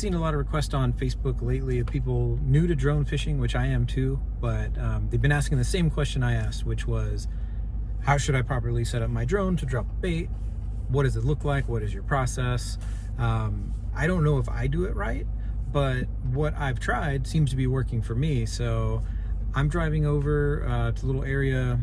seen a lot of requests on Facebook lately of people new to drone fishing, which I am too, but they've been asking the same question I asked, which was, how should I properly set up my drone to drop bait? What does it look like? What is your process? I don't know if I do it right, but what I've tried seems to be working for me. So I'm driving over to a little area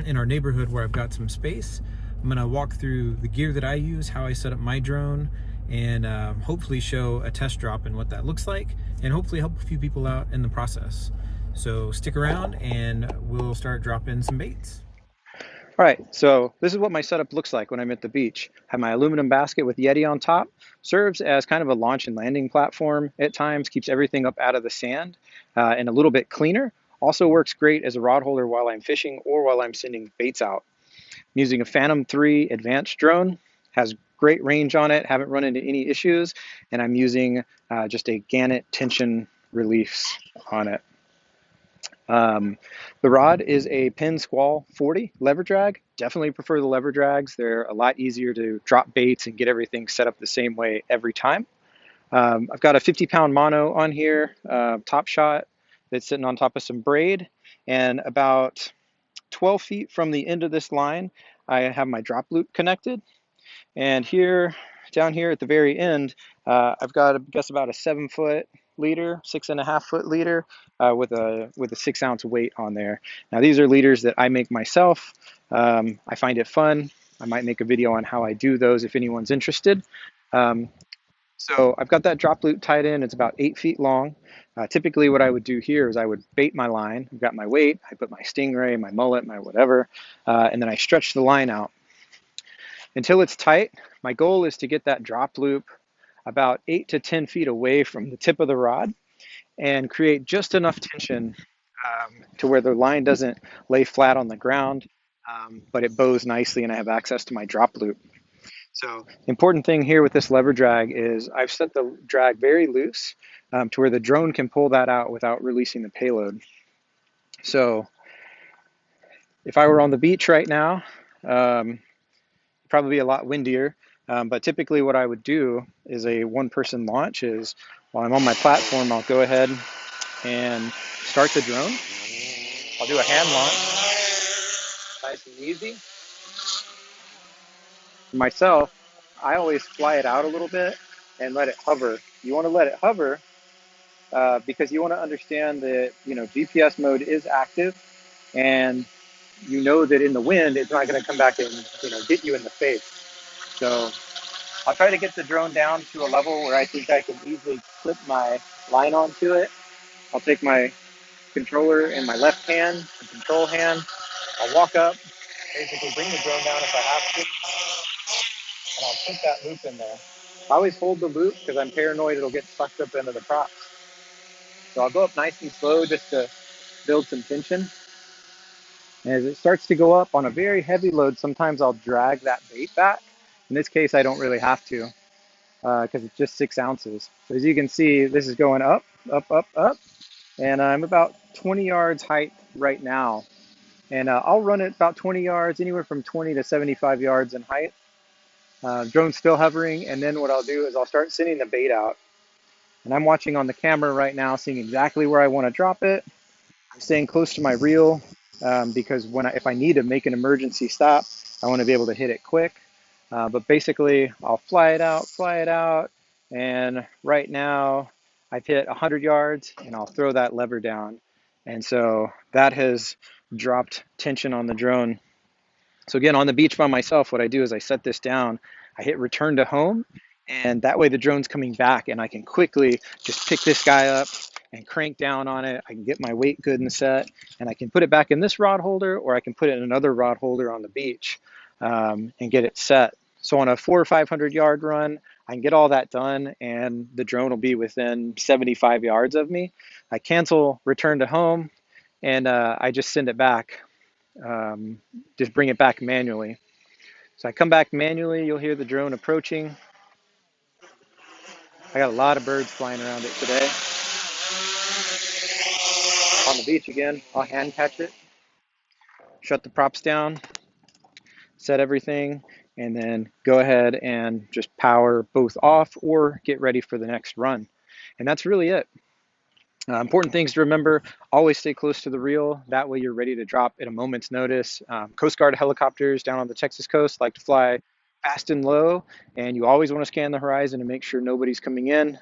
in our neighborhood where I've got some space. I'm gonna walk through the gear that I use, how I set up my drone, and hopefully show a test drop and what that looks like, and hopefully help a few people out in the process. So stick around and we'll start dropping some baits. All right, so this is what my setup looks like when I'm at the beach. I have my aluminum basket with Yeti on top. Serves as kind of a launch and landing platform at times, keeps everything up out of the sand and a little bit cleaner. Also works great as a rod holder while I'm fishing or while I'm sending baits out. I'm using a Phantom 3 advanced drone, has great range on it, haven't run into any issues, and I'm using just a Gannet tension release on it. The rod is a Penn Squall 40 lever drag. Definitely prefer the lever drags. They're a lot easier to drop baits and get everything set up the same way every time. I've got a 50-pound mono on here, top shot, that's sitting on top of some braid, and about 12 feet from the end of this line, I have my drop loop connected. And here, down here at the very end, I've got, I guess, about a 7-foot leader, 6.5-foot leader with a 6-ounce weight on there. Now these are leaders that I make myself. I find it fun. I might make a video on how I do those if anyone's interested. So I've got that drop loop tied in. It's about 8 feet long. Typically what I would do here is I would bait my line. I've got my weight. I put my stingray, my mullet, my whatever, and then I stretch the line out until it's tight. My goal is to get that drop loop about 8 to 10 feet away from the tip of the rod and create just enough tension to where the line doesn't lay flat on the ground, but it bows nicely and I have access to my drop loop. So the important thing here with this lever drag is I've set the drag very loose to where the drone can pull that out without releasing the payload. So if I were on the beach right now, probably be a lot windier, but typically what I would do is a one-person launch is while I'm on my platform, I'll go ahead and start the drone. I'll do a hand launch, nice and easy. For myself, I always fly it out a little bit and let it hover. You want to let it hover because you want to understand that GPS mode is active, and you know that in the wind it's not going to come back and hit you in the face. So I'll try to get the drone down to a level where I think I can easily clip my line onto it. I'll take my controller in my left hand, the control hand. I'll walk up, basically bring the drone down if I have to, and I'll put that loop in there. I always hold the loop because I'm paranoid it'll get sucked up into the props. So I'll go up nice and slow just to build some tension. And as it starts to go up on a very heavy load, sometimes I'll drag that bait back. In this case, I don't really have to because it's just 6 ounces. So as you can see, this is going up, up, up, up. And I'm about 20 yards height right now. And I'll run it about 20 yards, anywhere from 20 to 75 yards in height. Drone's still hovering, and then what I'll do is I'll start sending the bait out. And I'm watching on the camera right now, seeing exactly where I want to drop it. I'm staying close to my reel because if I need to make an emergency stop, I want to be able to hit it quick. But basically, I'll fly it out, and right now I've hit 100 yards, and I'll throw that lever down. And so that has dropped tension on the drone. So again, on the beach by myself, what I do is I set this down, I hit return to home, and that way the drone's coming back and I can quickly just pick this guy up and crank down on it. I can get my weight good and set, and I can put it back in this rod holder, or I can put it in another rod holder on the beach and get it set. So on a 400 or 500 yard run, I can get all that done and the drone will be within 75 yards of me. I cancel return to home and I just send it back. Just bring it back manually. So I come back manually, you'll hear the drone approaching. I got a lot of birds flying around it today. On the beach again, I'll hand catch it, shut the props down, set everything, and then go ahead and just power both off or get ready for the next run. And that's really it. Important things to remember: always stay close to the reel. That way you're ready to drop at a moment's notice. Coast Guard helicopters down on the Texas coast like to fly fast and low, and you always want to scan the horizon and make sure nobody's coming in.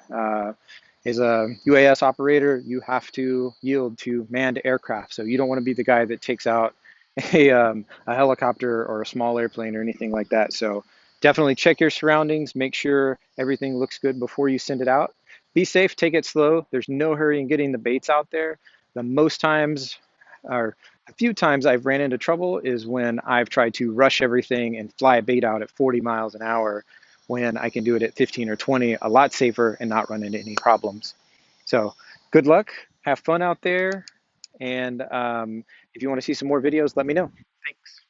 As a UAS operator, you have to yield to manned aircraft. So you don't want to be the guy that takes out a helicopter or a small airplane or anything like that. So definitely check your surroundings, make sure everything looks good before you send it out. Be safe, take it slow. There's no hurry in getting the baits out there. The most times, or a few times I've ran into trouble is when I've tried to rush everything and fly a bait out at 40 miles an hour when I can do it at 15 or 20, a lot safer and not run into any problems. So good luck, have fun out there, and if you want to see some more videos, let me know. Thanks.